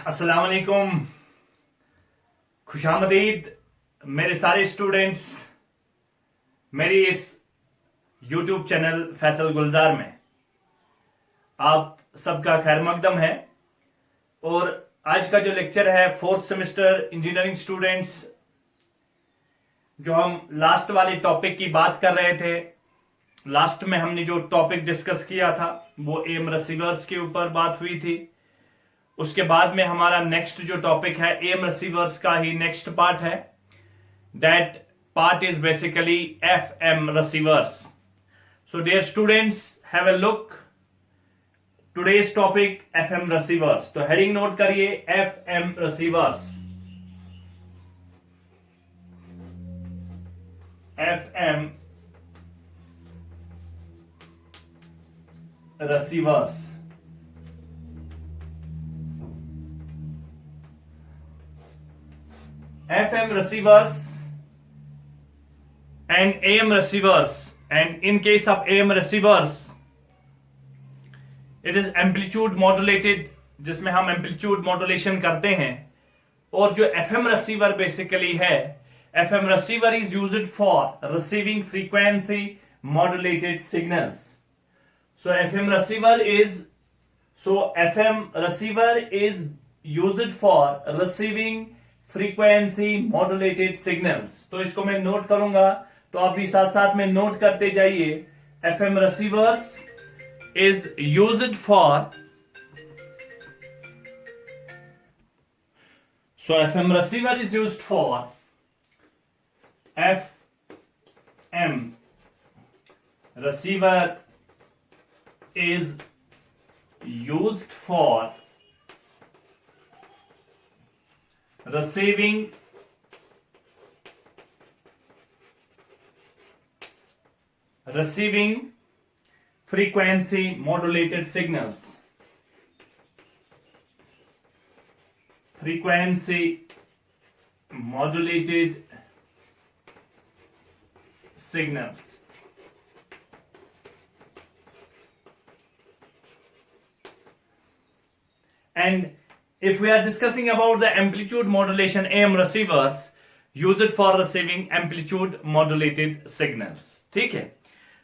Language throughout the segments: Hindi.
अस्सलाम वालेकुम, खुशामदीद मेरे सारे स्टूडेंट्स मेरी इस YouTube चैनल फैसल गुलजार में आप सबका खैर मकदम है। और आज का जो लेक्चर है फोर्थ सेमेस्टर इंजीनियरिंग स्टूडेंट्स, जो हम लास्ट वाले टॉपिक की बात कर रहे थे, लास्ट में हमने जो टॉपिक डिस्कस किया था वो एम रिसीवर्स के ऊपर बात हुई थी। उसके बाद में हमारा नेक्स्ट जो टॉपिक है एम रिसीवर्स का ही नेक्स्ट पार्ट है। That part is basically F M receivers. So dear students, have a look today's topic F M receivers. तो हेडिंग नोट करिए, F M receivers. F M receivers. FM receivers and AM receivers, and in case of AM receivers it is amplitude modulated, जिसमें हम amplitude modulation करते हैं। और जो FM receiver basically है, FM receiver is used for receiving frequency modulated signals. So FM receiver is used for receiving frequency modulated signals. तो इसको मैं नोट करूंगा, तो आप भी साथ साथ में नोट करते जाइए। FM receivers is used for, so FM receiver is used for, FM receiver is used for receiving frequency modulated signals. Frequency modulated signals. And if we are discussing about the amplitude modulation, AM receivers used for receiving amplitude modulated signals. ठीक है,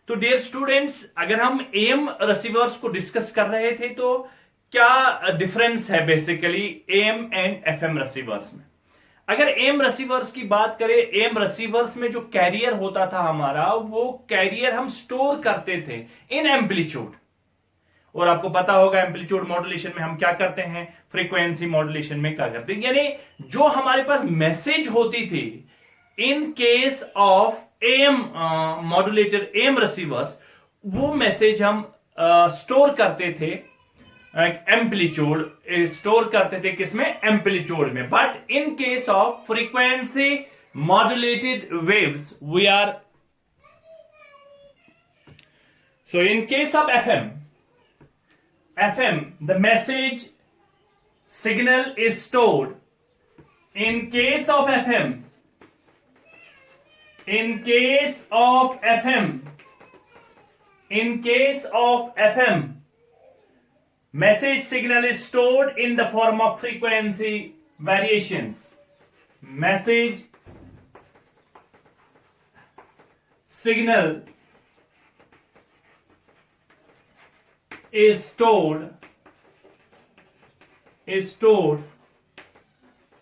तो डियर स्टूडेंट्स, अगर हम AM receivers को डिस्कस कर रहे थे तो क्या डिफरेंस है basically AM and FM receivers में। अगर AM receivers की बात करें, AM receivers में जो कैरियर होता था हमारा, वो कैरियर हम स्टोर करते थे इन एम्पलीट्यूड। और आपको पता होगा एम्पलीट्यूड मॉड्यूलेशन में हम क्या करते हैं, फ्रीक्वेंसी मॉड्यूलेशन में क्या करते हैं, यानी जो हमारे पास मैसेज होती थी in case of M modulated M receivers, वो मैसेज हम स्टोर करते थे एम्पलीट्यूड, स्टोर करते थे किसमें, एम्पलीट्यूड में। But in case of frequency modulated waves we are, so in case of FM, the message signal is stored. In case of FM, message signal is stored in the form of frequency variations. Message signal is stored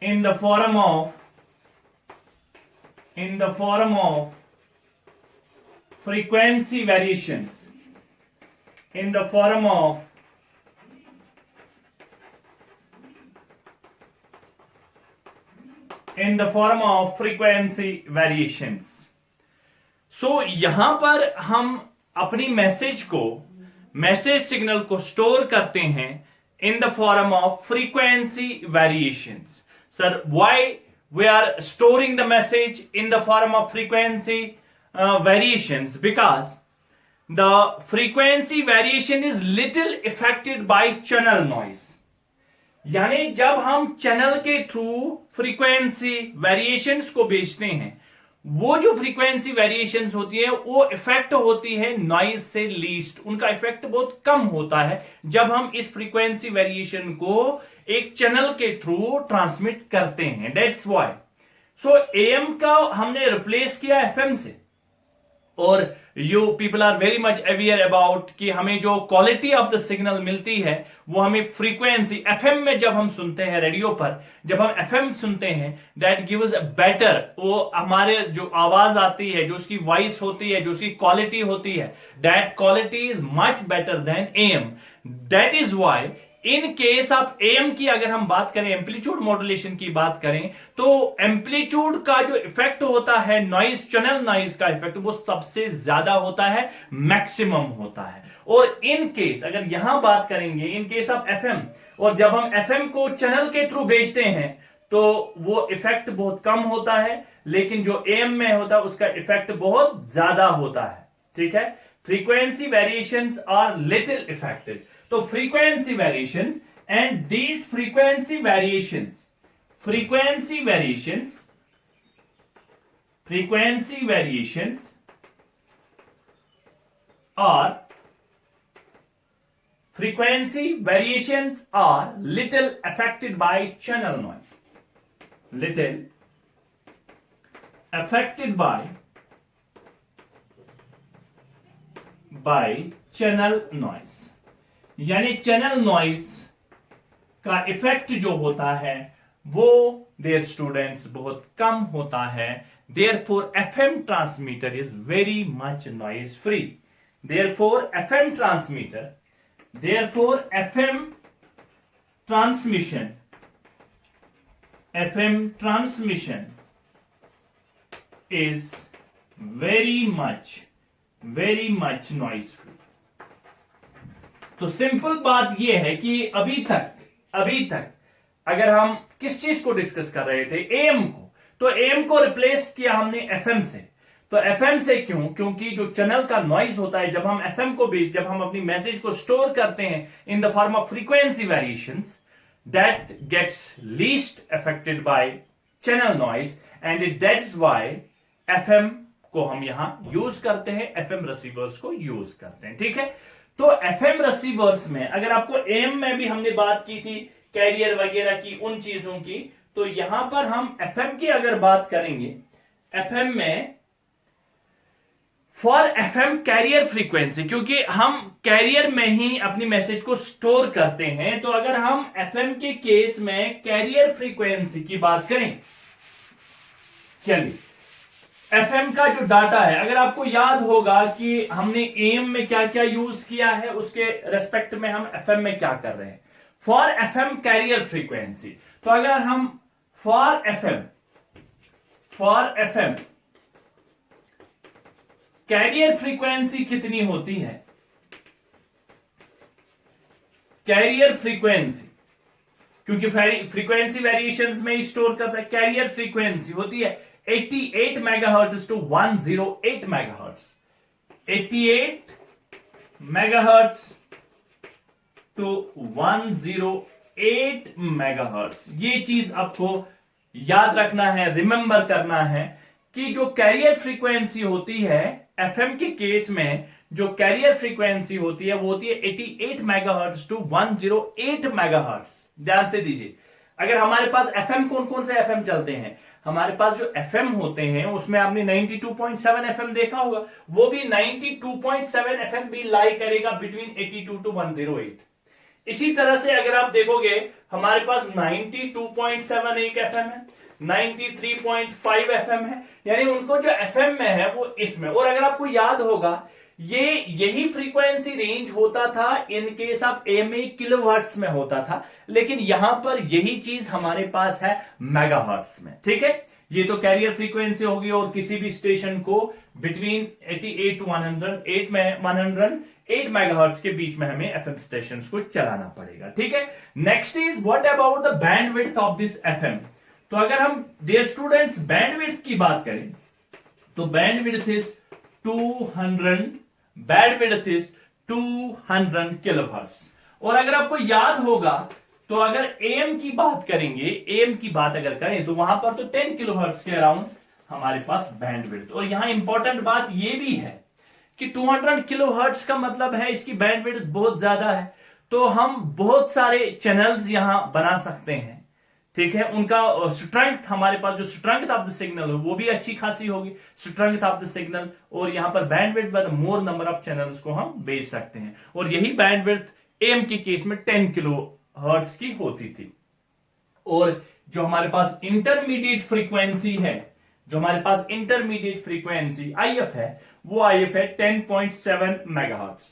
in the form of frequency variations, in the form of frequency variations. So यहां पर हम अपनी मैसेज सिग्नल को स्टोर करते हैं in the form of frequency variations. Sir, why we are storing the message in the form of frequency variations? Because the frequency variation is little affected by channel noise. यानी जब हम चैनल के थ्रू फ्रीक्वेंसी वेरिएशंस को भेजते हैं वो जो फ्रीक्वेंसी वेरिएशंस होती है वो इफेक्ट होती है नॉइज से लीस्ट, उनका इफेक्ट बहुत कम होता है जब हम इस फ्रीक्वेंसी वेरिएशन को एक चैनल के थ्रू ट्रांसमिट करते हैं। दैट्स व्हाई सो एएम का हमने रिप्लेस किया एफएम से, और you people are very much aware about कि हमें जो क्वालिटी ऑफ द सिग्नल मिलती है वो हमें फ्रीक्वेंसी एफएम में जब हम सुनते हैं, रेडियो पर जब हम एफएम सुनते हैं, दैट गिव्स बेटर, वो हमारे जो आवाज आती है, जो उसकी वॉइस होती है, जो उसकी क्वालिटी होती है, that quality is much better than am. That is why in case of am की अगर हम बात करें, एम्पलीट्यूड मॉड्यूलेशन की बात करें, तो एम्पलीट्यूड का जो इफेक्ट होता है, नॉइज, चैनल नॉइज का इफेक्ट वो सबसे ज्यादा होता है, मैक्सिमम होता है। और इन केस अगर यहां बात करेंगे इन केस ऑफ एफएम, और जब हम एफएम को चैनल के थ्रू भेजते हैं तो वो इफेक्ट बहुत कम होता है, लेकिन जो एएम में होता है उसका इफेक्ट बहुत ज्यादा होता है। ठीक है, frequency variations are little affected. तो frequency variations, and these frequency variations are little affected by channel noise, little affected by channel noise, यानी चैनल नॉइज का इफेक्ट जो होता है वो देयर स्टूडेंट्स बहुत कम होता है। Therefore FM transmitter is very much noise free. Therefore FM transmission is very much noise free। तो सिंपल बात यह है कि अभी तक अगर हम किस चीज को डिस्कस कर रहे थे, एएम को, तो एएम को रिप्लेस किया हमने एफएम से। तो एफएम से क्यों? क्योंकि जो चैनल का नॉइज होता है, जब हम एफएम को जब हम अपनी मैसेज को स्टोर करते हैं in the form of frequency variations, that gets least affected by channel noise, and that's why FM को हम यहां यूज करते हैं, एफएम रिसीवर्स को यूज करते हैं। ठीक है, तो एफएम रिसीवर्स में अगर आपको एएम में भी हमने बात की थी कैरियर वगैरह की, उन चीजों की, तो यहां पर हम एफएम की अगर बात करेंगे, एफएम में फॉर एफएम कैरियर फ्रीक्वेंसी, क्योंकि हम कैरियर में ही अपनी मैसेज को स्टोर करते हैं, तो अगर हम एफएम के केस में कैरियर फ्रीक्वेंसी की बात करें, चलिए एफएम का जो डाटा है, अगर आपको याद होगा कि हमने एएम में क्या क्या यूज किया है, उसके रेस्पेक्ट में हम एफएम में क्या कर रहे हैं। फॉर एफएम कैरियर फ्रीक्वेंसी, तो अगर हम फॉर एफएम कैरियर फ्रीक्वेंसी कितनी होती है, कैरियर फ्रीक्वेंसी, क्योंकि फ्रीक्वेंसी वेरिएशंस में ही स्टोर करता है, कैरियर फ्रीक्वेंसी होती है 88 megahertz to 108 megahertz, 88 megahertz to 108 megahertz. ये चीज आपको याद रखना है, रिमेंबर करना है कि जो कैरियर फ्रीक्वेंसी होती है एफएम के केस में, जो कैरियर फ्रीक्वेंसी होती है वो होती है 88 मेगाहर्ट्ज टू 108 मेगाहर्ट्ज। ध्यान से दीजिए, अगर हमारे पास एफएम, कौन कौन से एफएम चलते हैं हमारे पास, जो एफएम होते हैं उसमें आपने 92.7 एफएम देखा होगा, वो भी 92.7 एफएम भी लाई करेगा बिटवीन 82 टू 108। इसी तरह से अगर आप देखोगे हमारे पास 92.7 एक एफएम है, 93.5 एफएम है, यानी उनको जो एफएम में है वो इसमें। और अगर आपको याद होगा यही फ्रीक्वेंसी रेंज होता था इन केस ऑफ एमए किलोहर्ट्ज में होता था, लेकिन यहां पर यही चीज हमारे पास है मेगाहर्ट्ज में। ठीक है, ये तो कैरियर फ्रीक्वेंसी होगी, और किसी भी स्टेशन को बिटवीन 88 टू 108 मेगाहर्ट्ज के बीच में हमें एफएम स्टेशंस को चलाना पड़ेगा। ठीक है, next is what about the bandwidth of this FM. तो अगर हम डियर स्टूडेंट्स बैंडविड्थ की बात करें तो बैंडविड्थ इज 200 किलोहर्ट्ज। और अगर आपको याद होगा तो अगर एएम की बात करेंगे, एएम की बात अगर करें तो वहां पर तो 10 किलोहर्ट्ज के अराउंड हमारे पास बैंडविड्थ। और यहां इंपॉर्टेंट बात ये भी है कि 200 किलोहर्ट्ज का मतलब है इसकी बैंडविड्थ बहुत ज्यादा है, तो हम बहुत सारे चैनल्स यहां बना सकते हैं। ठीक है, उनका स्ट्रेंथ, हमारे पास जो स्ट्रेंथ ऑफ द सिग्नल हो वो भी अच्छी खासी होगी, स्ट्रेंथ ऑफ द सिग्नल। और यहां पर बैंडविड्थ पर मोर नंबर ऑफ चैनल्स को हम भेज सकते हैं। और यही बैंडविड्थ एम के केस में 10 किलो हर्ट्ज की होती थी। और जो हमारे पास इंटरमीडिएट फ्रीक्वेंसी है, जो हमारे पास इंटरमीडिएट फ्रीक्वेंसी आईएफ है, वो आईएफ है 10.7 मेगाहर्ट्ज,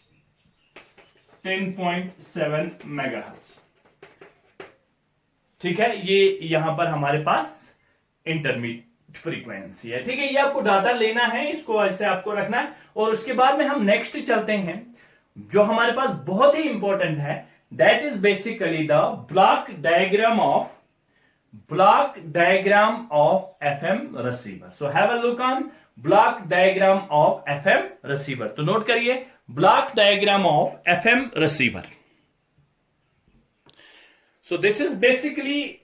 10.7 मेगाहर्ट्ज। ठीक है, ये यहां पर हमारे पास इंटरमीडिएट फ्रीक्वेंसी है। ठीक है, ये आपको डाटा लेना है, इसको ऐसे आपको रखना है। और उसके बाद में हम नेक्स्ट चलते हैं, जो हमारे पास बहुत ही इंपॉर्टेंट है, that is basically the block diagram of FM receiver. So have a look on block diagram of FM receiver. तो नोट करिए, block diagram of FM receiver. So this is basically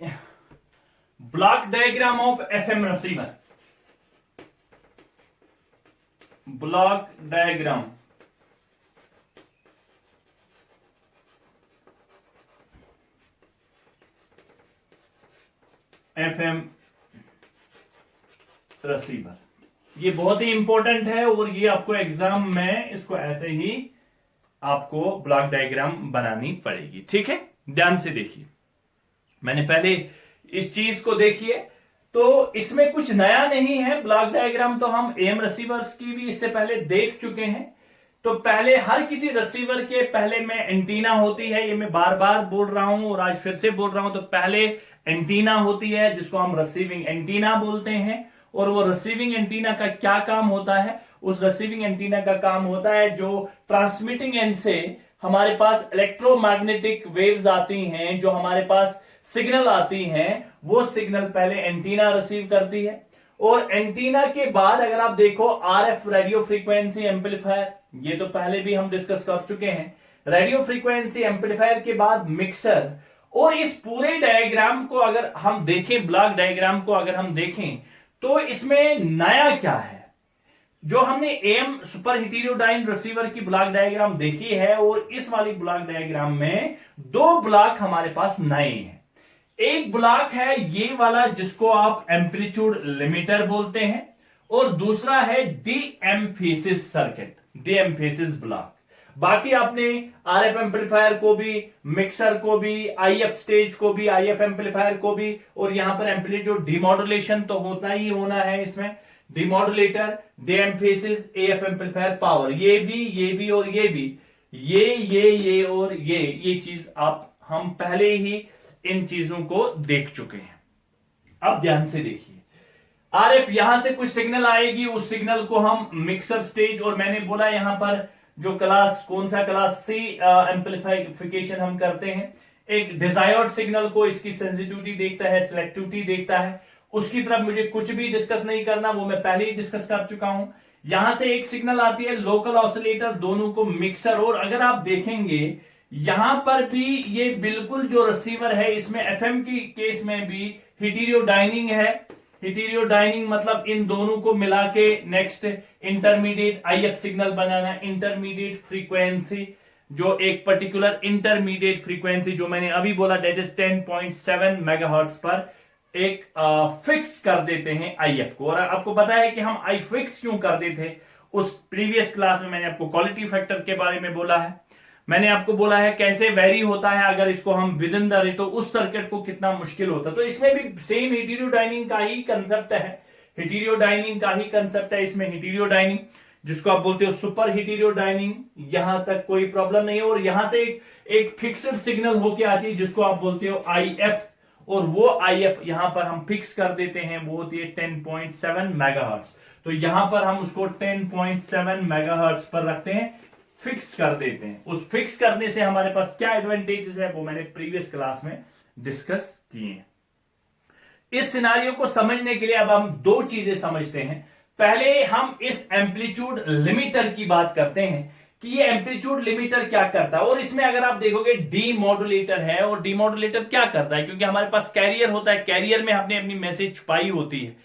block diagram of FM receiver. Block diagram FM receiver, ये बहुत ही इंपॉर्टेंट है और ये आपको एग्जाम में इसको ऐसे ही आपको ब्लॉक डायग्राम बनानी पड़ेगी। ठीक है, ध्यान से देखिए, मैंने पहले इस चीज को देखिए, तो इसमें कुछ नया नहीं है। ब्लॉक डायग्राम तो हम एम रिसीवर्स की भी इससे पहले देख चुके हैं। तो पहले हर किसी रिसीवर के पहले में एंटीना होती है, ये मैं बार बार बोल रहा हूं और आज फिर से बोल रहा हूं। तो पहले एंटीना होती है जिसको हम रिसीविंग एंटीना बोलते हैं। और वो रिसीविंग एंटीना का क्या काम होता है? उस रिसीविंग एंटीना का काम होता है जो ट्रांसमिटिंग एंड से हमारे पास इलेक्ट्रोमैग्नेटिक वेव्स आती हैं, जो हमारे पास सिग्नल आती हैं, वो सिग्नल पहले एंटीना रिसीव करती है। और एंटीना के बाद अगर आप देखो आरएफ रेडियो फ्रीक्वेंसी एम्पलीफायर, ये तो पहले भी हम डिस्कस कर चुके हैं। रेडियो फ्रीक्वेंसी एम्पलीफायर के बाद मिक्सर। और इस पूरे डायग्राम को अगर हम देखें, ब्लॉक डायग्राम को अगर हम देखें, तो इसमें नया क्या है? जो हमने एम सुपर हेटेरोडाइन रिसीवर की ब्लॉक डायग्राम देखी है और इस वाली ब्लॉक डायग्राम में दो ब्लॉक हमारे पास नए हैं। एक ब्लॉक है ये वाला जिसको आप एम्पलीट्यूड लिमिटर बोलते हैं, और दूसरा है D emphasis circuit, D emphasis block. बाकी आपने आरएफ एम्पलीफायर को भी, मिक्सर को भी, आईएफ स्टेज को भी, आईएफ एम्पलीफायर को भी, और यहां पर एम्पलीट्यूड डिमॉड्यूलेशन तो होता ही होना है इसमें, demodulator, de emphasis, AF amplifier, power, ये भी और ये भी, ये और ये चीज आप हम पहले ही इन चीजों को देख चुके हैं। अब ध्यान से देखिए, आरएफ यहां से कुछ सिग्नल आएगी, उस सिग्नल को हम मिक्सर स्टेज, और मैंने बोला यहां पर जो क्लास, कौन सा क्लास सी एम्पलीफिकेशन हम करते हैं, एक डिजायर्ड सिग्नल को इसकी सेंसिटिविटी देखता है, सिलेक्टिविटी देखता है, उसकी तरफ मुझे कुछ भी डिस्कस नहीं करना, वो मैं पहले ही डिस्कस कर चुका हूं। यहां से एक सिग्नल आती है लोकल ऑसिलेटर, दोनों को मिक्सर। और अगर आप देखेंगे यहां पर भी ये बिल्कुल जो रिसीवर है, इसमें एफएम की केस में भी हेटेरोडाइनिंग है। हेटेरोडाइनिंग मतलब इन दोनों को मिला के next intermediate if signal banana, intermediate frequency, जो एक पर्टिकुलर इंटरमीडिएट फ्रीक्वेंसी जो मैंने अभी बोला दैट इज 10.7 मेगाहर्ट्ज पर एक फिक्स कर देते हैं आईएफ को। और आपको पता है कि हम आई फिक्स क्यों कर देते थे, उस प्रीवियस क्लास में मैंने आपको क्वालिटी फैक्टर के बारे में बोला है, मैंने आपको बोला है कैसे वेरी होता है अगर इसको हम विद इन द रेट, तो उस सर्किट को कितना मुश्किल होता है। तो इसमें भी सेम हेटेरोडाइनिंग का ही कंसेप्ट है, हेटेरोडाइनिंग का ही कंसेप्ट है इसमें, हेटेरोडाइनिंग जिसको आप बोलते हो सुपर हेटेरोडाइनिंग, यहां तक कोई प्रॉब्लम नहीं है। और यहां से एक फिक्स्ड सिग्नल होके आती है जिसको आप बोलते हो आईएफ, और वो आईएफ यहां पर हम फिक्स कर देते हैं, वो होती है 10.7 मेगाहर्ट्ज। तो यहां पर हम उसको 10.7 मेगाहर्ट्ज पर रखते हैं, फिक्स कर देते हैं। उस फिक्स करने से हमारे पास क्या एडवांटेजेस है वो मैंने प्रीवियस क्लास में डिस्कस किए हैं। इस सिनारियो को समझने के लिए अब हम दो चीजें समझते हैं। पहले हम इस एम्पलीट्यूड लिमिटर की बात करते हैं कि ये एम्पलीट्यूड लिमिटर क्या करता है। और इसमें अगर आप देखोगे डीमॉड्यूलेटर है, और डीमॉड्यूलेटर क्या करता है, क्योंकि हमारे पास कैरियर होता है, कैरियर में हमने अपनी मैसेज छुपाई होती है।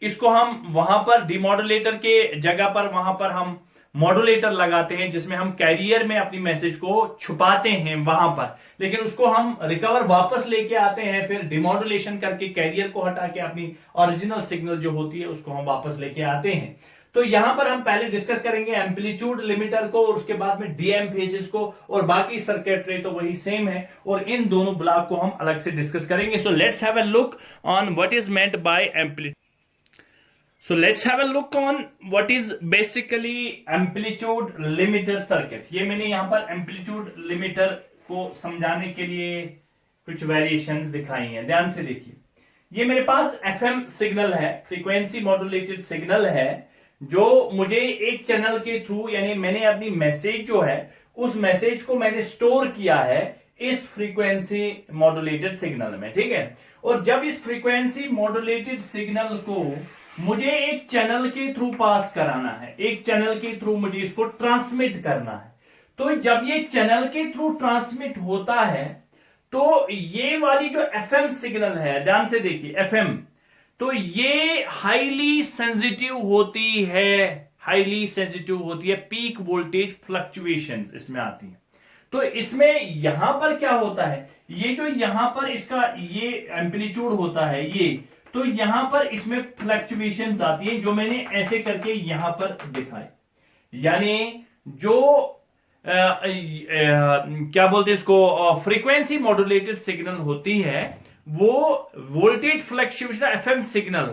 इसको हम वहां पर डिमॉड्यूलेटर के जगह पर वहां पर हम मॉड्यूलेटर लगाते हैं, जिसमें हम कैरियर में अपनी मैसेज को छुपाते हैं वहां पर, लेकिन उसको हम रिकवर वापस लेके आते हैं, फिर डिमॉड्यूलेशन करके कैरियर को हटा के अपनी ओरिजिनल सिग्नल जो होती है उसको हम वापस लेके आते हैं। तो यहां पर हम पहले डिस्कस करेंगे एम्पलीट्यूड लिमिटर को, और उसके बाद में डीएम फेजेस को, और बाकी सर्किटरी तो वही सेम है, और इन दोनों ब्लॉक को हम अलग से डिस्कस करेंगे। So let's have a look on what is meant by amplitude. So let's have a look on what is basically amplitude limiter circuit। ये मैंने यहाँ पर amplitude limiter को समझाने के लिए कुछ वेरिएशंस दिखाई हैं, ध्यान से देखिए। ये मेरे पास FM सिग्नल है, फ्रीक्वेंसी मॉड्यूलेटेड सिग्नल है, जो मुझे एक चैनल के थ्रू, यानी मैंने अपनी मैसेज जो है उस मैसेज को मैंने स्टोर किया है इस फ्रीक्वेंसी मॉड्यूलेटेड सिग्नल में, ठीक है। और जब इस फ्रीक्वेंसी मॉड्यूलेटेड सिग्नल को मुझे एक चैनल के थ्रू पास कराना है, एक चैनल के थ्रू मुझे इसको ट्रांसमिट करना है, तो जब ये चैनल के थ्रू ट्रांसमिट होता है तो ये वाली जो एफएम सिग्नल है, ध्यान से देखिए एफएम, तो ये हाईली सेंसिटिव होती है, हाईली सेंसिटिव होती है, पीक वोल्टेज फ्लक्चुएशंस इसमें आती है। तो इसमें यहां पर क्या होता है, ये जो यहां पर इसका ये एम्पलीट्यूड होता है ये, तो यहां पर इसमें फ्लक्चुएशंस आती है, जो मैंने ऐसे करके यहां पर दिखाए, यानी जो क्या बोलते हैं इसको, फ्रीक्वेंसी मॉड्यूलेटेड सिग्नल होती है, वो वोल्टेज फ्लक्चुएशन एफएम सिग्नल,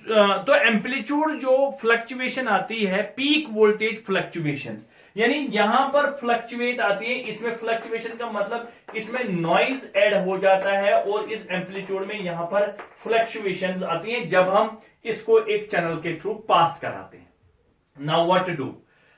तो एम्पलीट्यूड जो फ्लक्चुएशन आती है पीक वोल्टेज फ्लक्चुएशंस, यानी यहां पर फ्लक्चुएट आती है। इसमें फ्लक्चुएशन का मतलब इसमें नॉइज ऐड हो जाता है, और इस एम्पलीट्यूड में यहां पर फ्लक्चुएशंस आती हैं जब हम इसको एक चैनल के थ्रू पास कराते हैं। नाउ व्हाट टू डू,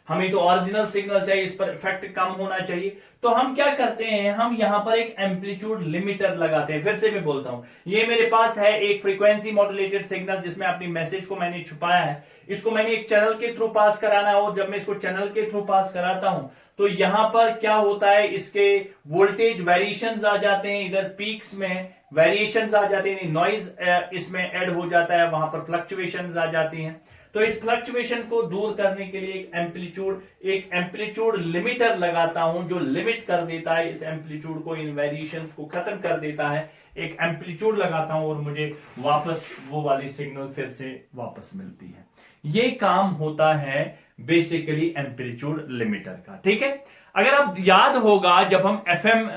हमें तो ओरिजिनल सिग्नल चाहिए, इस पर इफेक्ट कम होना चाहिए, तो हम क्या करते हैं, हम यहां पर एक एम्पलीट्यूड लिमिटर लगाते हैं। फिर से मैं बोलता हूं, ये मेरे पास है एक फ्रीक्वेंसी मॉड्यूलेटेड सिग्नल, जिसमें अपनी मैसेज को मैंने छुपाया है, इसको मैंने एक चैनल के थ्रू पास कराना है, और जब मैं इसको चैनल के थ्रू पास कराता हूं तो यहां पर क्या होता है, इसके वोल्टेज वेरिएशंस आ जाते हैं, इधर पीक्स में वेरिएशंस आ जाते हैं, नॉइज इसमें ऐड हो जाता है, वहां पर फ्लक्चुएशंस आ जाती हैं। तो इस फ्लक्चुएशन को दूर करने के लिए एक एम्पलीट्यूड लिमिटर लगाता हूं, जो लिमिट कर देता है इस एम्पलीट्यूड को, इन वेरिएशंस को खत्म कर देता है। एक एम्पलीट्यूड लगाता हूं और मुझे वापस वो वाली सिग्नल फिर से वापस मिलती है। ये काम होता है बेसिकली एम्पलीट्यूड लिमिटर का, ठीक है। अगर आप याद होगा, जब हम एफएम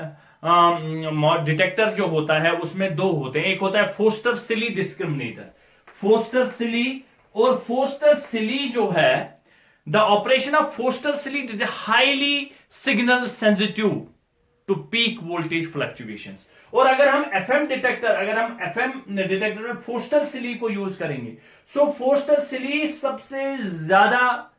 डिटेक्टर जो होता है उसमें दो होते हैं, एक होता है Foster Seeley discriminator, Foster Seeley, और फोस्टर सिली जो है, the operation of Foster Seeley is highly signal sensitive to peak voltage fluctuations. और अगर हम एफएम डिटेक्टर में फोस्टर सिली को यूज करेंगे, सो फोस्टर सिली सबसे ज्यादा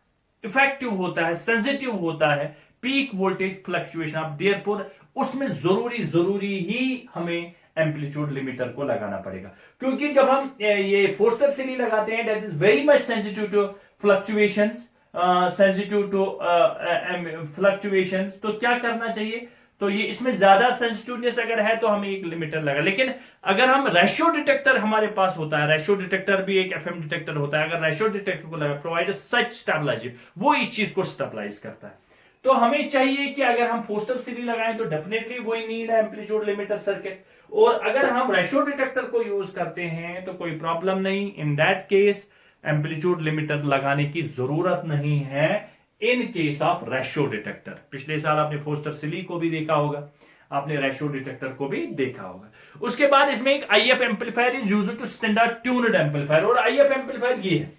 इफेक्टिव होता है, सेंसिटिव होता है peak voltage fluctuation of, therefore उसमें जरूरी ही हमें एम्पलीट्यूड लिमिटर को लगाना पड़ेगा, क्योंकि जब हम ये फोस्टर सिली लगाते हैं, that is very much sensitive to fluctuations, तो क्या करना चाहिए, तो ये इसमें ज्यादा सेंसिटिवनेस अगर है तो हमें एक लिमिटर लगा। लेकिन अगर हम रेशियो डिटेक्टर हमारे पास होता है, रेशियो डिटेक्टर भी एक एफएम डिटेक्टर होता है, अगर रेशियो डिटेक्टर को लगा प्रोवाइड सच स्टेबलाइजर, वो इस चीज को स्टेबलाइज करता है। तो हमें चाहिए कि अगर हम फोस्टर सिली लगाएं तो डेफिनेटली वही नीड है एम्पलीट्यूड लिमिटर सर्किट, और अगर हम रेशियो डिटेक्टर को यूज करते हैं तो कोई प्रॉब्लम नहीं, in that case amplitude limiter लगाने की जरूरत नहीं है इन केस ऑफ रेशियो डिटेक्टर। पिछले साल आपने फोस्टर सिली को भी देखा होगा, आपने रेशियो डिटेक्टर को भी देखा होगा। उसके बाद इसमें एक IF amplifier is used to standard tuned amplifier, और आईएफ एम्पलीफायर ये है,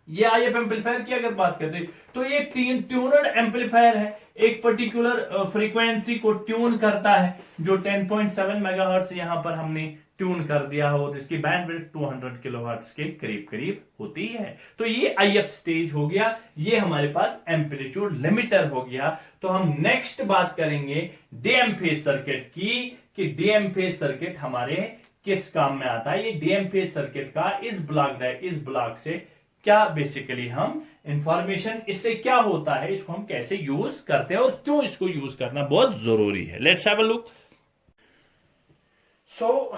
ये आईएफ एम्पलीफायर की अगर बात करते हैं तो ये ट्यूनड एम्पलीफायर है, एक पर्टिकुलर फ्रीक्वेंसी को ट्यून करता है, जो 10.7 मेगाहर्ट्ज यहां पर हमने ट्यून कर दिया हो, जिसकी बैंडविड्थ 200 किलोहर्ट्ज के करीब करीब होती है। तो ये आईएफ स्टेज हो गया, ये हमारे पास एम्पलीट्यूड लिमिटर हो गया। तो हम नेक्स्ट बात करेंगे डीएम फेज सर्किट की, कि डीएम फेज सर्किट हमारे किस काम में आता है। ये डीएम फेज सर्किट का इस ब्लॉक से क्या बेसिकली हम इंफॉर्मेशन, इससे क्या होता है, इसको हम कैसे यूज करते हैं और क्यों इसको यूज करना बहुत जरूरी है। Let's have a look. So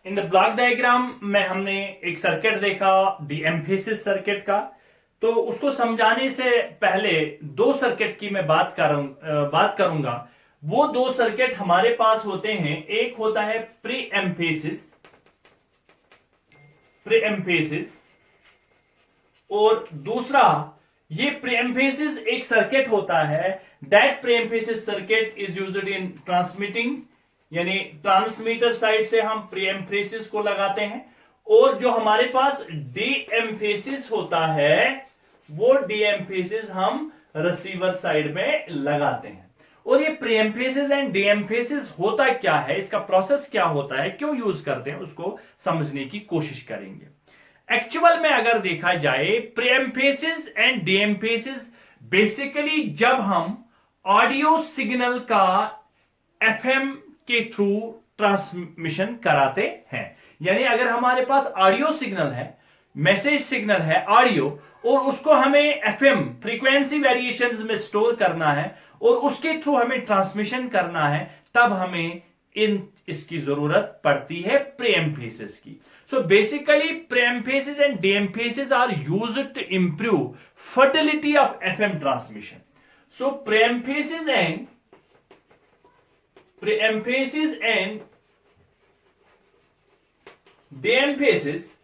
in the block diagram में हमने एक सर्किट देखा, द एम्फेसिस सर्किट का। तो उसको समझाने से पहले दो सर्किट की मैं बात करूंगा। वो दो सर्किट हमारे पास होते हैं, एक होता है प्री एम्फेसिस और दूसरा ये प्री एम्फेसिस एक सर्किट होता है। That pre emphasis circuit is used in transmitting, यानी ट्रांसमीटर साइड से हम प्री एम्फेसिस को लगाते हैं, और जो हमारे पास डी एम्फेसिस होता है वो डी एम्फेसिस हम रिसीवर साइड में लगाते हैं। और ये pre emphasis and de emphasis होता क्या है, इसका प्रोसेस क्या होता है, क्यों यूज करते हैं, उसको समझने की कोशिश करेंगे। एक्चुअल में अगर देखा जाए pre emphasis and de emphasis basically जब हम ऑडियो सिग्नल का एफएम के थ्रू ट्रांसमिशन कराते हैं, यानी अगर हमारे पास ऑडियो सिग्नल है, मैसेज सिग्नल है ऑडियो, और उसको हमें एफएम फ्रीक्वेंसी वेरिएशंस में स्टोर करना है और उसके थ्रू हमें ट्रांसमिशन करना है, तब हमें इसकी जरूरत पड़ती है प्री एम्फेसिस की। So basically pre emphasis and de emphasis are used to improve fertility of FM transmission. So pre emphasis and de emphasis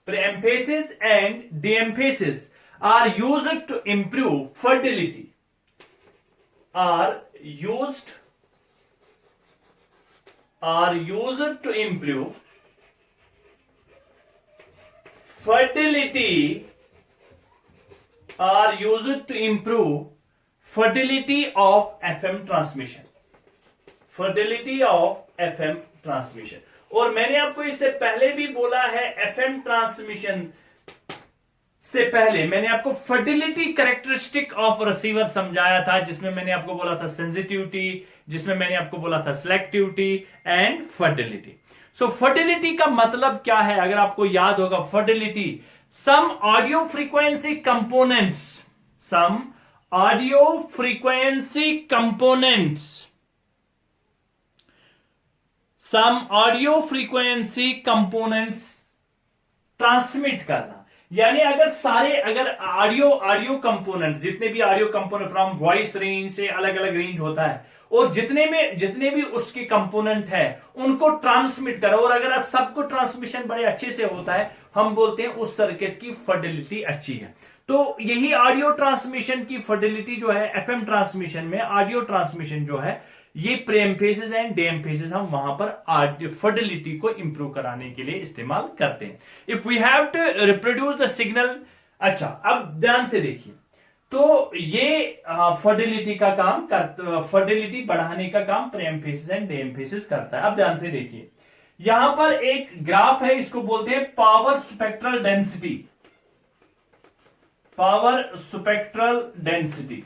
Pre-emphasis and de-emphasis are used to improve fertility. Are used to improve fertility. Are used to improve fertility of FM transmission. Fertility of FM transmission. और मैंने आपको इससे पहले भी बोला है, एफएम ट्रांसमिशन से पहले मैंने आपको फर्टिलिटी कैरेक्टरिस्टिक ऑफ रिसीवर समझाया था, जिसमें मैंने आपको बोला था सेंसिटिविटी, जिसमें मैंने आपको बोला था selectivity and fertility. So fertility का मतलब क्या है, अगर आपको याद होगा, फर्टिलिटी सम ऑडियो फ्रीक्वेंसी कंपोनेंट्स ट्रांसमिट करना, यानी अगर ऑडियो कंपोनेंट्स, जितने भी audio component from voice range से अलग अलग रेंज होता है, और जितने भी उसके कंपोनेंट है उनको ट्रांसमिट करो, और अगर सबको ट्रांसमिशन बड़े अच्छे से होता है, हम बोलते हैं उस सर्किट की फर्टिलिटी अच्छी है। तो यही ऑडियो ट्रांसमिशन की फर्टिलिटी जो है, एफएम ट्रांसमिशन में ऑडियो ट्रांसमिशन जो है, ये pre emphasis and de emphasis हम वहां पर फर्टिलिटी को इंप्रूव कराने के लिए इस्तेमाल करते हैं। If we have to reproduce the signal. अच्छा, अब ध्यान से देखिए, तो ये फर्टिलिटी बढ़ाने का काम pre emphasis and de emphasis करता है। अब ध्यान से देखिए, यहां पर एक ग्राफ है, इसको बोलते हैं पावर स्पेक्ट्रल डेंसिटी।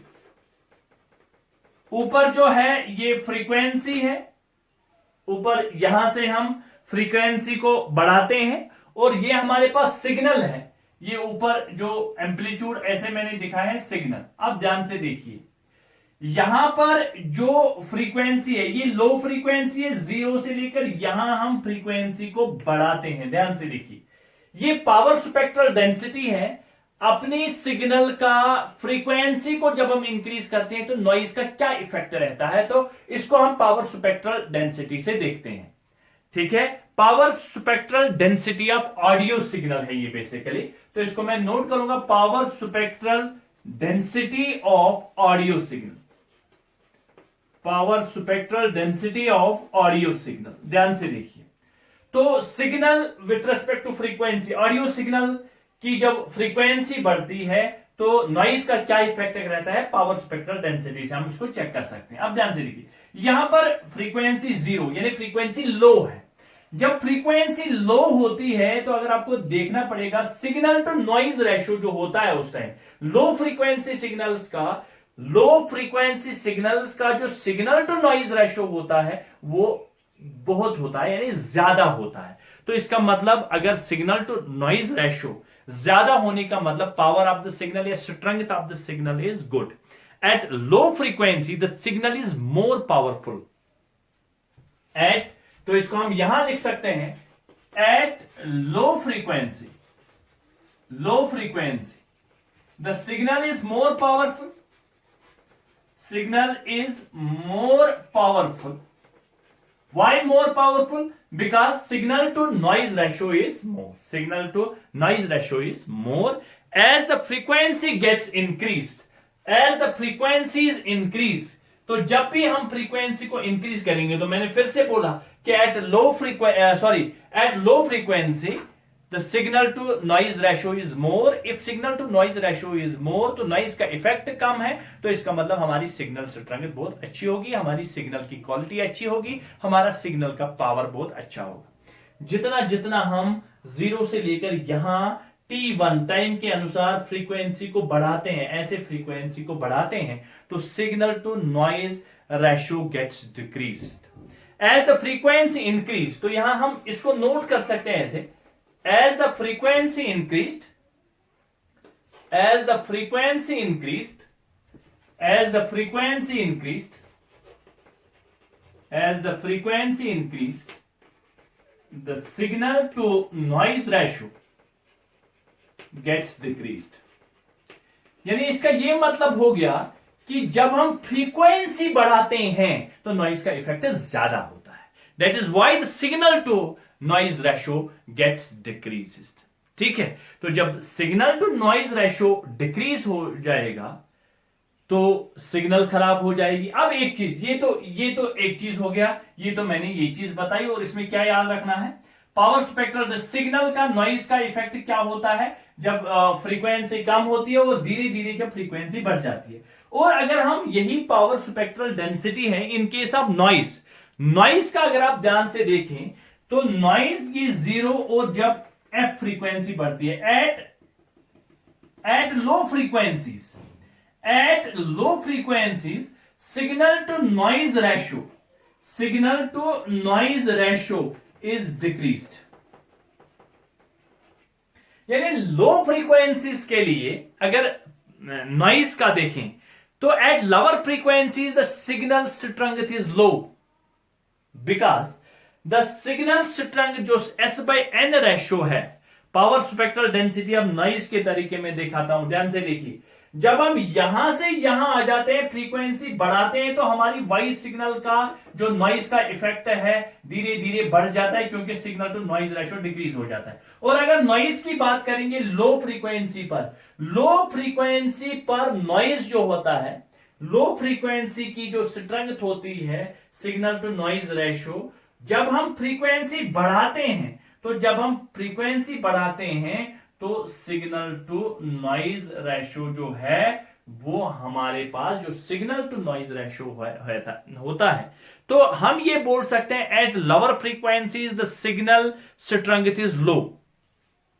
ऊपर जो है ये फ्रीक्वेंसी है, ऊपर यहां से हम फ्रीक्वेंसी को बढ़ाते हैं, और ये हमारे पास सिग्नल है, ये ऊपर जो एम्पलीट्यूड ऐसे मैंने दिखाया है सिग्नल। अब ध्यान से देखिए, यहां पर जो फ्रीक्वेंसी है ये लो फ्रीक्वेंसी है, 0 से लेकर यहां हम फ्रीक्वेंसी को बढ़ाते हैं। ध्यान से देखिए, ये पावर स्पेक्ट्रल डेंसिटी है। अपनी सिग्नल का फ्रीक्वेंसी को जब हम इंक्रीज करते हैं तो नॉइज का क्या इफेक्ट रहता है, तो इसको हम पावर स्पेक्ट्रल डेंसिटी से देखते हैं। ठीक है, power spectral density of audio signal है ये बेसिकली। तो इसको मैं नोट करूंगा, power spectral density of audio signal, power spectral density of audio signal. ध्यान से देखिए, तो signal with respect to frequency, audio signal की जब फ्रीक्वेंसी बढ़ती है तो नॉइज का क्या इफेक्ट रहता है, पावर स्पेक्ट्रल डेंसिटी से हम उसको चेक कर सकते हैं। अब ध्यान से देखिए, यहां पर फ्रीक्वेंसी 0 यानी फ्रीक्वेंसी लो है। जब फ्रीक्वेंसी लो होती है तो अगर आपको देखना पड़ेगा सिग्नल टू नॉइज रेशियो जो होता है उस टाइम, लो फ्रीक्वेंसी सिग्नल्स का जो सिग्नल टू नॉइज रेशियो होता है वो बहुत होता है, यानी ज्यादा होता है। तो इसका मतलब अगर सिग्नल टू नॉइज रेशियो ज्यादा होने का मतलब पावर ऑफ द सिग्नल या strength of the signal is good. at low frequency the signal is more powerful. At, तो इसको हम यहां लिख सकते हैं, at low frequency the signal is more powerful. Signal is more powerful. Why more powerful? Because signal to noise ratio is more. Signal to noise ratio is more. As the frequency gets increased, as the frequencies increase, तो जब भी हम फ्रीक्वेंसी को इंक्रीज करेंगे, तो मैंने फिर से बोला कि at low frequency the signal to noise ratio is more. If signal to noise ratio is more, तो नॉइज का इफेक्ट कम है, तो इसका मतलब हमारी सिग्नल स्ट्रेंथ बहुत अच्छी होगी, हमारी सिग्नल की क्वालिटी अच्छी होगी, हमारा सिग्नल का पावर बहुत अच्छा होगा। जितना जितना हम 0 से लेकर यहां T1 टाइम के अनुसार फ्रीक्वेंसी को बढ़ाते हैं, ऐसे फ्रीक्वेंसी को बढ़ाते हैं, तो signal to noise ratio gets decreased. As the frequency increase, तो यहां हम इसको नोट कर सकते हैं ऐसे, as the frequency increased, the signal to noise ratio gets decreased. यानी इसका यह मतलब हो गया कि जब हम फ्रीक्वेंसी बढ़ाते हैं तो नॉइज का इफेक्ट ज्यादा होता है। That is why the signal to noise ratio gets decrease. ठीक है, तो जब signal to noise ratio decrease हो जाएगा तो सिग्नल खराब हो जाएगी। अब एक चीज, ये तो एक चीज हो गया, ये तो मैंने ये चीज बताई, और इसमें क्या याद रखना है, पावर स्पेक्ट्रल सिग्नल का नॉइज का इफेक्ट क्या होता है जब फ्रीक्वेंसी कम होती है और धीरे धीरे जब फ्रीक्वेंसी बढ़ जाती है। और अगर हम यही पावर स्पेक्ट्रल डेंसिटी है इन केस ऑफ नॉइज का अगर आप ध्यान से देखें तो नॉइज की 0 और जब एफ फ्रीक्वेंसी बढ़ती है at low frequencies signal to noise ratio is decreased. यानी लो फ्रीक्वेंसीज के लिए अगर नॉइज का देखें तो at lower frequencies the signal strength is low, because the signal strength जो S/N रेशियो है, पावर स्पेक्ट्रल डेंसिटी अब नॉइज के तरीके में दिखाता हूं, ध्यान से देखिए। जब हम यहां से यहां आ जाते हैं, फ्रीक्वेंसी बढ़ाते हैं, तो हमारी वॉइस सिग्नल का जो नॉइज का इफेक्ट है धीरे धीरे बढ़ जाता है, क्योंकि signal to noise ratio decrease हो जाता है। और अगर नॉइज की बात करेंगे लो फ्रीक्वेंसी पर नॉइज जो होता है, लो फ्रीक्वेंसी की जो स्ट्रेंथ होती है सिग्नल टू नॉइज रेशियो, जब हम फ्रीक्वेंसी बढ़ाते हैं तो सिग्नल टू नॉइज रेशियो जो है वो हमारे पास जो सिग्नल टू नॉइज रेशियो होता है, तो हम ये बोल सकते हैं at lower frequencies the signal strength is low.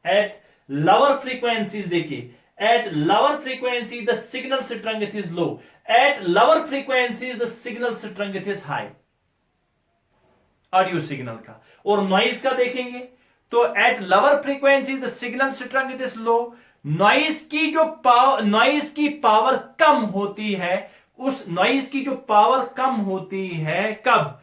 At lower frequencies देखिए, at lower frequency the signal strength is low, at lower frequencies the signal strength is high, audio signal का। और नॉइज का देखेंगे तो at lower frequency the signal strength is low, noise की पावर कम होती है, उस नॉइज की जो पावर कम होती है कब,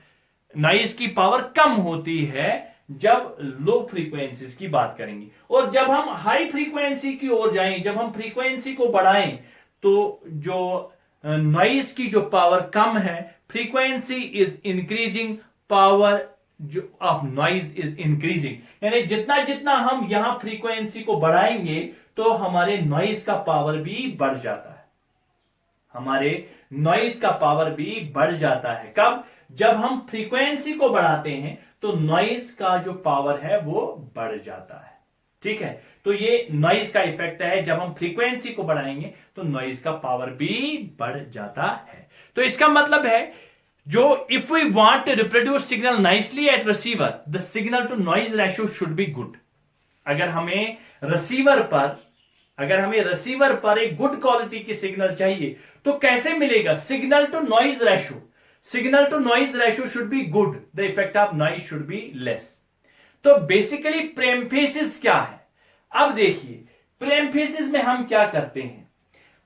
नॉइज की पावर कम होती है जब लो फ्रीक्वेंसीज की बात करेंगे। और जब हम हाई फ्रीक्वेंसी की ओर जाएं, जब हम फ्रीक्वेंसी को बढ़ाएं, तो जो नॉइज की जो पावर कम है, फ्रीक्वेंसी इज इंक्रीजिंग, पावर जो ऑफ नॉइज इज इंक्रीजिंग। यानी जितना जितना हम यहां फ्रीक्वेंसी को बढ़ाएंगे तो हमारे नॉइज का पावर भी बढ़ जाता है, हमारे नॉइज का पावर भी बढ़ जाता है। कब, जब हम फ्रीक्वेंसी को बढ़ाते हैं तो नॉइज का जो पावर है वो बढ़ जाता है। ठीक है, तो ये नॉइज का इफेक्ट है, जब हम फ्रीक्वेंसी को बढ़ाएंगे तो नॉइज का पावर भी बढ़ जाता है। तो इसका मतलब है जो if we want to reproduce signal nicely at receiver, the signal to noise ratio should be good. अगर हमें रिसीवर पर एक गुड क्वालिटी की सिग्नल चाहिए तो कैसे मिलेगा, signal to noise ratio should be good, the effect of noise should be less. तो बेसिकली प्रेम्फेसिस क्या है, अब देखिए प्रेम्फेसिस में हम क्या करते हैं।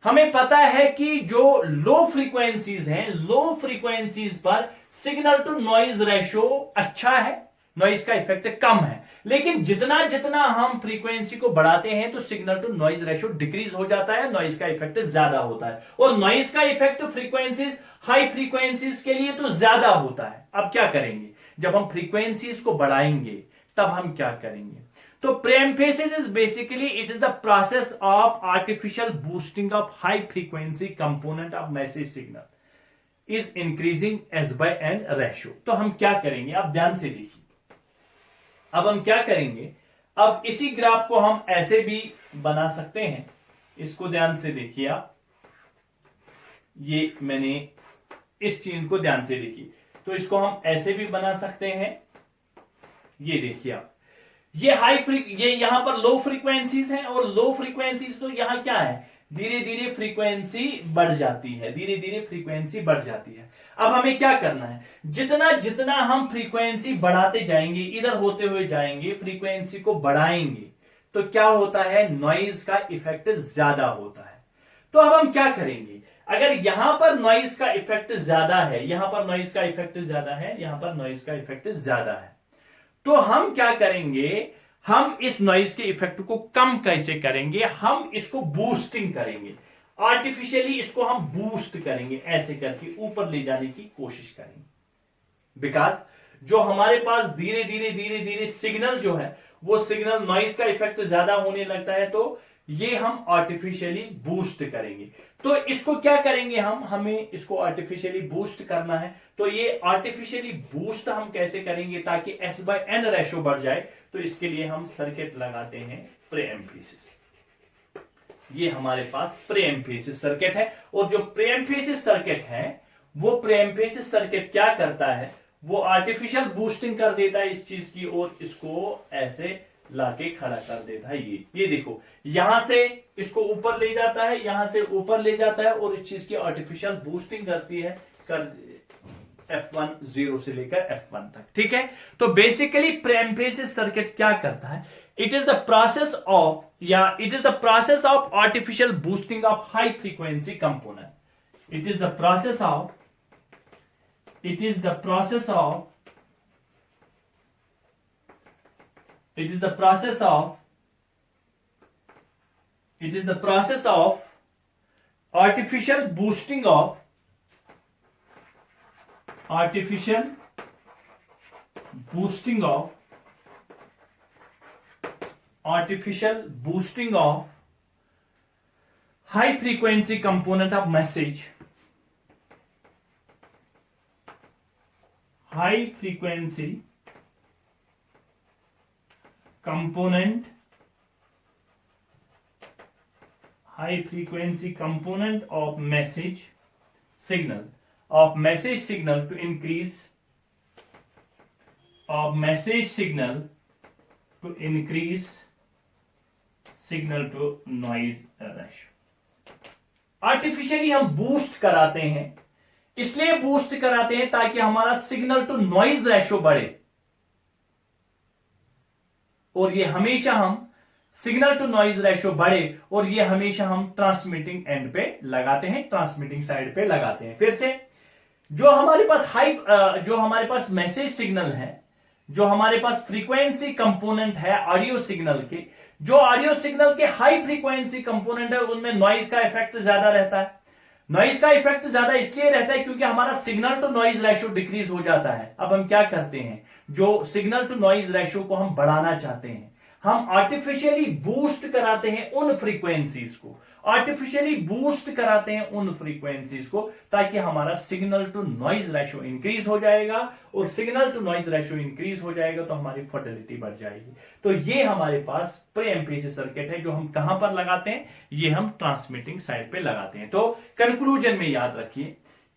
हमें पता है कि जो लो फ्रीक्वेंसीज हैं, लो फ्रीक्वेंसीज पर सिग्नल टू नॉइज रेशो अच्छा है, नॉइज का इफेक्ट कम है। लेकिन जितना जितना हम फ्रीक्वेंसी को बढ़ाते हैं तो signal to noise ratio decrease हो जाता है, नॉइज का इफेक्ट ज्यादा होता है। और नॉइज का इफेक्ट फ्रीक्वेंसीज हाई फ्रीक्वेंसीज के लिए तो ज्यादा होता है। अब क्या करेंगे, जब हम फ्रीक्वेंसीज को बढ़ाएंगे तब हम क्या करेंगे? तो preemphasis is basically it is the process of artificial boosting of high frequency component of message signal is increasing S by N ratio। तो हम क्या करेंगे, आप ध्यान से देखिए। अब हम क्या करेंगे, अब इसी ग्राफ को हम ऐसे भी बना सकते हैं, इसको ध्यान से देखिए आप। ये मैंने इस चीज को ध्यान से देखिए, तो इसको हम ऐसे भी बना सकते हैं। ये देखिए आप, ये ये यहां पर लो फ्रीक्वेंसीज हैं, और लो फ्रीक्वेंसीज तो यहां क्या है, धीरे धीरे फ्रीक्वेंसी बढ़ जाती है, धीरे धीरे फ्रीक्वेंसी बढ़ जाती है। अब हमें क्या करना है, जितना जितना हम फ्रीक्वेंसी बढ़ाते जाएंगे, इधर होते हुए जाएंगे, फ्रीक्वेंसी को बढ़ाएंगे, तो क्या होता है, नॉइज का इफेक्ट ज्यादा होता है। तो अब हम क्या करेंगे, अगर यहां पर नॉइज का इफेक्ट ज्यादा है, यहां पर नॉइज का इफेक्ट ज्यादा है, यहां पर नॉइज का इफेक्ट ज्यादा है, तो हम क्या करेंगे, हम इस नॉइज के इफेक्ट को कम कैसे करेंगे, हम इसको बूस्टिंग करेंगे, आर्टिफिशियली इसको हम बूस्ट करेंगे, ऐसे करके ऊपर ले जाने की कोशिश करेंगे। बिकॉज जो हमारे पास धीरे धीरे धीरे धीरे सिग्नल जो है, वो सिग्नल नॉइज का इफेक्ट ज्यादा होने लगता है, तो ये हम आर्टिफिशियली बूस्ट करेंगे। तो इसको क्या करेंगे हमें इसको आर्टिफिशियली बूस्ट करना है। तो ये आर्टिफिशियली बूस्ट हम कैसे करेंगे ताकि S by N रेशो बढ़ जाए, तो इसके लिए हम सर्किट लगाते हैं प्रीएम्फेसिस। ये हमारे पास प्रीएम्फेसिस सर्किट है, और जो प्रीएम्फेसिस सर्किट है, वो प्रीएम्फेसिस सर्किट क्या करता है, वो आर्टिफिशियल बूस्टिंग कर देता है इस चीज की, और इसको ऐसे लाके खड़ा कर देता है। ये देखो, यहां से इसको ऊपर ले जाता है, यहां से ऊपर ले जाता है, और इस चीज की आर्टिफिशियल बूस्टिंग करती है, कर F1 0 से लेकर F1 तक। ठीक है, तो बेसिकली प्रीएम्फेसिस सर्किट क्या करता है, it is the process of, या it is the process of artificial boosting of high frequency component. It is the process of, it is the process of artificial boosting of high frequency component of message, high frequency component of message signal to increase signal to noise ratio। Artificially हम बूस्ट कराते हैं, इसलिए बूस्ट कराते हैं ताकि हमारा सिग्नल टू नॉइज रेशो बढ़े, और ये हमेशा हम सिग्नल टू नॉइज रेशो बढ़े, और ये हमेशा हम ट्रांसमिटिंग एंड पे लगाते हैं, ट्रांसमिटिंग साइड पे लगाते हैं। फिर से जो हमारे पास मैसेज सिग्नल है, जो हमारे पास फ्रीक्वेंसी कंपोनेंट है ऑडियो सिग्नल के, जो ऑडियो सिग्नल के हाई फ्रीक्वेंसी कंपोनेंट है, उनमें नॉइज का इफेक्ट ज्यादा रहता है। नॉइज का इफेक्ट ज्यादा इसलिए रहता है क्योंकि हमारा signal to noise ratio decrease हो जाता है। अब हम क्या करते हैं, जो सिग्नल टू नॉइज रेशो को हम बढ़ाना चाहते हैं, हम आर्टिफिशियली बूस्ट कराते हैं उन फ्रीक्वेंसीज को, ताकि हमारा signal to noise ratio increase हो जाएगा, और signal to noise ratio increase हो जाएगा तो हमारी फिडेलिटी बढ़ जाएगी। तो ये हमारे पास प्रीएम्फेसिस सर्किट है, जो हम कहां पर लगाते हैं, ये हम ट्रांसमिटिंग साइड पे लगाते हैं। तो कंक्लूजन में याद रखिए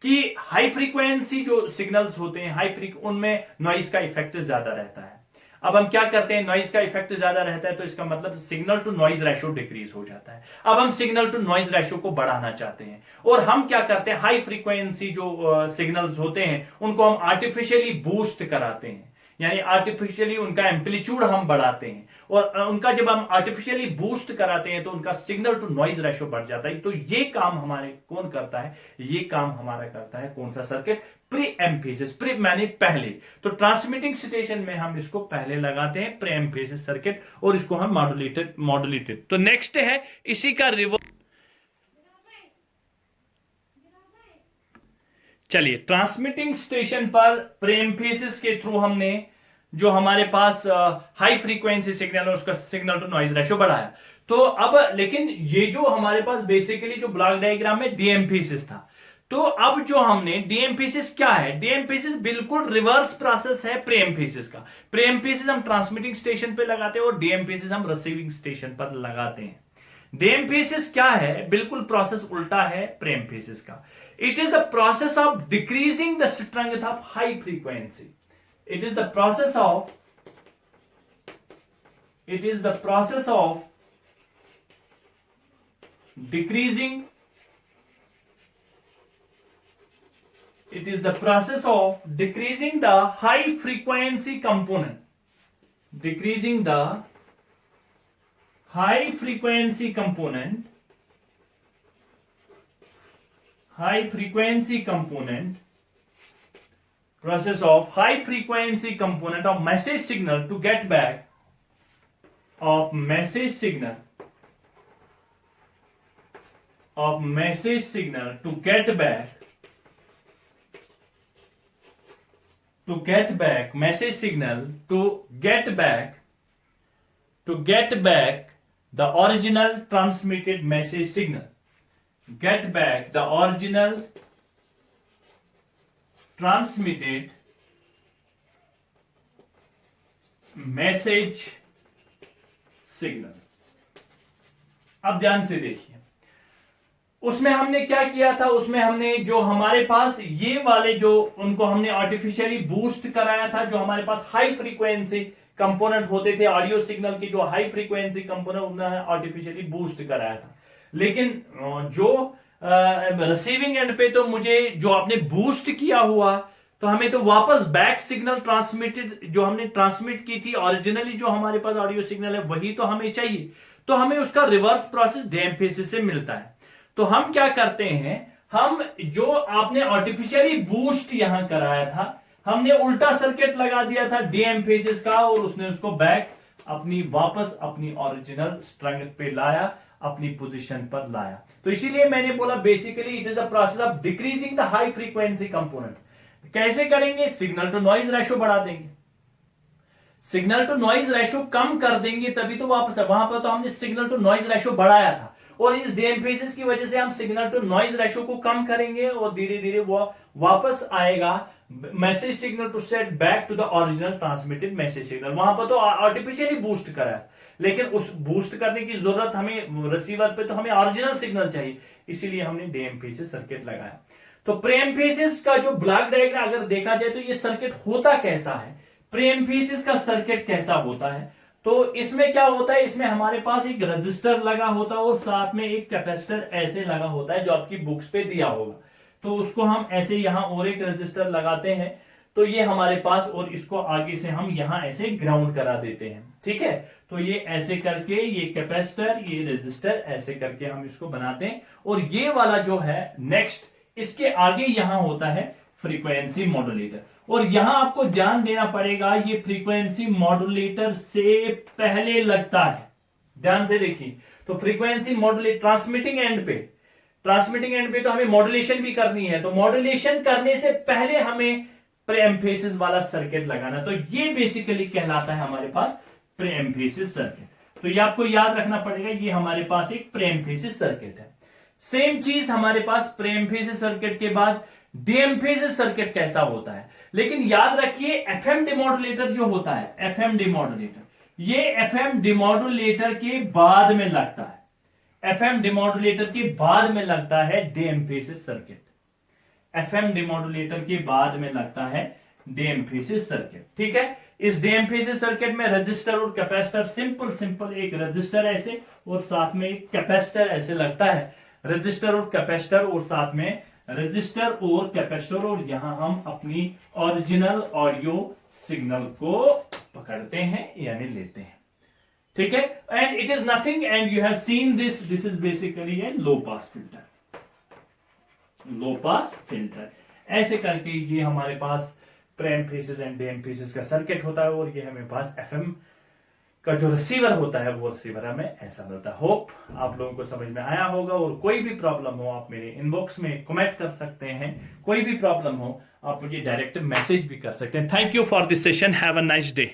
कि हाई फ्रीक्वेंसी जो सिग्नल्स होते हैं, उनमें नॉइज का इफेक्ट ज्यादा रहता है। अब हम क्या करते हैं, नॉइज का इफेक्ट ज्यादा रहता है, तो इसका मतलब signal to noise ratio decrease हो जाता है। अब हम सिग्नल टू नॉइज रेशो को बढ़ाना चाहते हैं, और हम क्या करते हैं, हाई फ्रीक्वेंसी जो सिग्नल्स होते हैं उनको हम आर्टिफिशियली बूस्ट कराते हैं, यानी आर्टिफिशियली उनका एम्पलीट्यूड हम बढ़ाते हैं, और उनका जब हम आर्टिफिशियली बूस्ट कराते हैं तो उनका सिग्नल टू नॉइज रेशो बढ़ जाता है। तो ये काम हमारे कौन करता है, ये काम हमारा करता है कौन सा सर्किट, प्री एम्फेसिस, प्री माने पहले। तो ट्रांसमिटिंग स्टेशन में हम इसको पहले लगाते हैं प्री एम्फेसिस सर्किट, और इसको हम मॉड्यूलेटेड। तो नेक्स्ट है इसी का रिवर्स। चलिए, ट्रांसमिटिंग स्टेशन पर प्री एम्फेसिस के थ्रू हमने जो हमारे पास हाई फ्रीक्वेंसी सिग्नल है उसका सिग्नल टू नॉइज रेशो बढ़ाया। तो अब लेकिन ये जो हमारे पास बेसिकली जो ब्लॉक डायग्राम में डीएम्फेसिस था, तो अब जो हमने डीएम्फेसिस क्या है, डीएम्फेसिस बिल्कुल रिवर्स प्रोसेस है प्री एम्फेसिस का। प्री एम्फेसिस हम ट्रांसमिटिंग स्टेशन पे लगाते हैं और डीएम्फेसिस हम रिसीविंग स्टेशन पर लगाते हैं। डीएम्फेसिस क्या है, बिल्कुल प्रोसेस उल्टा है प्री एम्फेसिस का। It is the process of decreasing the strength of high frequency. It is the process of decreasing the high frequency component, decreasing the high frequency component process of high frequency component of message signal to get back the original transmitted message signal, get back the original transmitted message signal. अब ध्यान से देखिए, उसमें हमने क्या किया था, उसमें हमने जो हमारे पास ये वाले जो उनको हमने आर्टिफिशियली बूस्ट कराया था, जो हमारे पास हाई फ्रीक्वेंसी कंपोनेंट होते थे ऑडियो सिग्नल की, जो हाई फ्रीक्वेंसी कंपोनेंट उन्होंने आर्टिफिशियली बूस्ट कराया था। लेकिन जो रिसीविंग एंड पे तो मुझे जो आपने बूस्ट किया हुआ, तो हमें तो वापस बैक सिग्नल ट्रांसमिटेड जो हमने ट्रांसमिट की थी ओरिजिनली, जो हमारे पास ऑडियो सिग्नल है वही तो हमें चाहिए। तो हमें उसका रिवर्स प्रोसेस डीएम्फेसिस से मिलता है। तो हम क्या करते हैं, हम जो आपने आर्टिफिशियली बूस्ट यहां कराया था, हमने उल्टा सर्किट लगा दिया था डीएम्फेसिस का, और उसने उसको बैक वापस अपनी ओरिजिनल स्ट्रेंथ पे लाया, अपनी पोजीशन पर लाया। तो इसीलिए मैंने बोला basically it is a process of decreasing the high frequency component. कैसे करेंगे, सिग्नल टू नॉइज रेशो बढ़ा देंगे, सिग्नल टू नॉइज रेशो कम कर देंगे तभी तो वापस है। वहां पर तो हमने सिग्नल टू नॉइज रेशो बढ़ाया था, और इस डीएम्फेसिस की वजह से हम सिग्नल टू नॉइज रेशो को कम करेंगे और धीरे धीरे वो वापस आएगा message signal to set back to the original transmitted message signal. वहां पर तो आर्टिफिशियली बूस्ट करा है, लेकिन उस बूस्ट करने की जरूरत हमें रिसीवर पे तो हमें ओरिजिनल सिग्नल चाहिए, इसीलिए हमने डीएम्फेसिस सर्किट लगाया। तो प्री एम्फेसिस का जो ब्लॉक डायग्राम अगर देखा जाए तो ये सर्किट होता कैसा है, प्री एम्फेसिस का सर्किट कैसा होता है, तो इसमें क्या होता है, इसमें हमारे पास एक रजिस्टर लगा होता है और साथ में एक कैपेसिटर ऐसे लगा होता है जो आपकी बुक्स पे दिया होगा। तो उसको हम ऐसे यहां और एक रजिस्टर लगाते हैं, तो ये हमारे पास, और इसको आगे से हम यहां ऐसे ग्राउंड करा देते हैं। ठीक है, तो ये ऐसे करके ये कैपेसिटर ये रजिस्टर ऐसे करके हम इसको बनाते हैं, और ये वाला जो है नेक्स्ट इसके आगे यहां होता है फ्रीक्वेंसी मॉड्यूलेटर। और यहां आपको ध्यान देना पड़ेगा, ये फ्रीक्वेंसी मॉड्यूलेटर से पहले लगता है, ध्यान से देखिए। तो फ्रीक्वेंसी मॉड्यूलेटर ट्रांसमिटिंग एंड पे तो हमें मॉड्यूलेशन भी करनी है, तो मॉड्यूलेशन करने से पहले हमें प्री एम्फेसिस वाला सर्किट लगाना। तो ये बेसिकली कहलाता है हमारे पास प्री एम्फेसिस सर्किट। तो ये आपको याद रखना पड़ेगा, ये हमारे पास एक प्री एम्फेसिस सर्किट है। सेम चीज हमारे पास प्री एम्फेसिस सर्किट के बाद डीएम्फेसिस सर्किट कैसा होता है। लेकिन याद रखिए एफएम डिमॉड्यूलेटर जो होता है, एफएम डिमॉड्यूलेटर, ये एफएम डिमॉड्यूलेटर के बाद में लगता है, एफएम डिमॉड्यूलेटर के बाद में लगता है डीएम्फेसिस सर्किट, एफएम डिमॉड्यूलेटर के बाद में लगता है डीएम्फेसिस सर्किट। ठीक है, इस डीएम्फेसिस सर्किट में रजिस्टर और कैपेसिटर, सिंपल एक रजिस्टर ऐसे और साथ में एक कैपेसिटर ऐसे लगता है, रजिस्टर और कैपेसिटर और साथ में रजिस्टर और कैपेसिटर, और यहां हम अपनी ओरिजिनल ऑडियो सिग्नल को पकड़ते हैं यानी लेते हैं, ठीक है। And it is nothing, and you have seen this is basically A low pass filter, low pass filter. ऐसे करके ये हमारे पास प्रेम फेसेस एंड डेम फेसेस का सर्किट होता है, और ये हमें पास एफएम का जो रिसीवर होता है वो रिसीवर हमें ऐसा मिलता है। होप आप लोगों को समझ में आया होगा, और कोई भी प्रॉब्लम हो आप मेरे इनबॉक्स में कमेंट कर सकते हैं, कोई भी प्रॉब्लम हो आप मुझे डायरेक्ट मैसेज भी कर सकते हैं। Thank you for this session, have a nice day.